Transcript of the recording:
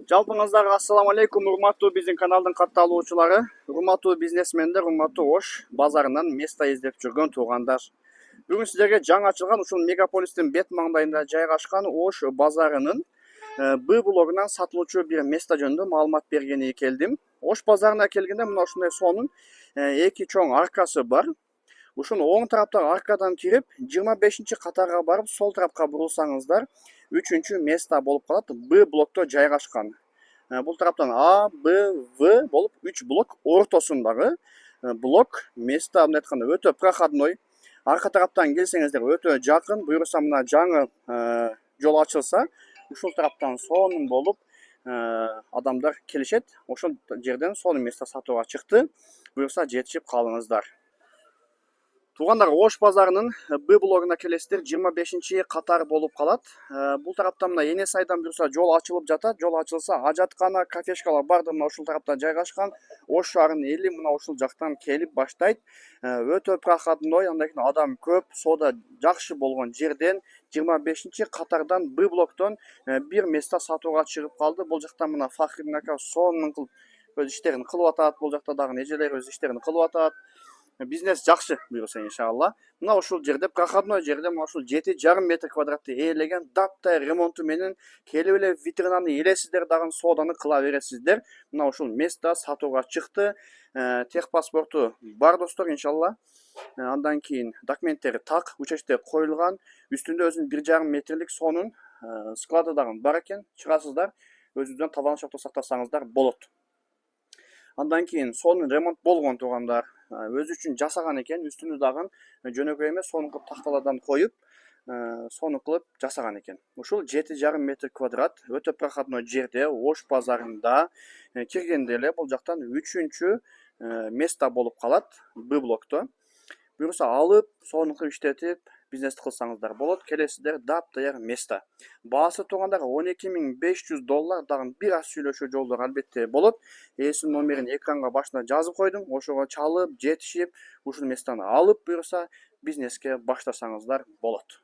Жалпыңыздарга ассаламу алейкум, урматтуу биздин каналдын катталуучулары, урматтуу бизнесмендер, урматтуу Ош базарынан место издеп жүргөн туугандар. Бүгүн сиздерге жаңы ачылган ушул мегаполистин бет маңдайында жайгашкан Ош базарынын Б блогунан сатылуучу бир место жөнүндө маалымат бергени келдим. Ош базарына келгенде мына ушундай сонун эки чоң аркасы бар. Ушуну оң тараптагы аркадан кирип, 25-катарга барып, сол тарапка бурулсаңыздар, 3-чү место болуп калат. Б блокто жайгашкан. Бул тараптан А, Б, В болуп 3 блок ортосундагы блок место, мындай айтканда өтө проходной. Арка тараптан келсеңиздер өтө жакын. Буюрса мына жаңы жол ачылса, ушул тараптан сонун болуп адамдар келишет. Ошол жерден сонун место сатууга чыкты. Буюрса жетишип калыңыздар. Туугандар, Ош базарынын Б блогуна келесиздер, 25-катар болуп калат. Бул тараптан мына Эне сайдан буюрса жол ачылып жатат. Жол ачылса, ажаткана, кафешкалар бардыгы мына ушул тарапта жайгашкан. Ош шаарынын эли мына ушул жактан келип баштайт. Өтө проходной, андан кийин адам көп, соода жакшы болгон жерден 25-катардан Б блоктон бир место сатууга чыгып калды. Бул жактан мына Фахридин ака сонун кылып өз иштерин кылып атат. Бул жакта дагы эжелер өз иштерин кылып атат. Бизнес жакшы буюрса иншалла. Мына ушул жерде проходной жерде мына ушул 7,5 метр квадратты ээлеген даптай ремонту менен келип эле витринаны илесиздер, дагы сооданы кыла бересиздер. Мына ушул место сатууга чыкты. Техпаспорту бар достор иншалла. Андан кийин документтери так, учетте коюлган. Үстүндө өзүнүн 1,5 метрлик сонун склады дагы бар экен. Чыгасыздар, өзүңүздөн табанычакта сактасаңыздар болот. Андан кийин сонун ремонт болгон туугандар. Өзү үчүн жасаган экен, үстүнү дагы жөнөкөй эмес, сонун кылып такталардан коюп, сонун кылып жасаган экен. Ушул 7,5 метр квадрат өтө проходной жерде, Ош базарында киргенде эле бул жактан 3-чү место болуп калат Б блокто. Буюрса алып, сонун кылып иштетип, бизнес кылсаңыздар болот. Келесиздер дап-даяр место. Баасы туугандар $12,500, дагы бир аз сүйлөшүү жолдор албетте болот. Эсин номерин экранга башына жазып койдум. Ошого чалып, жетишип, ушул местону алып, буюрса бизнеске баштасаңыздар болот.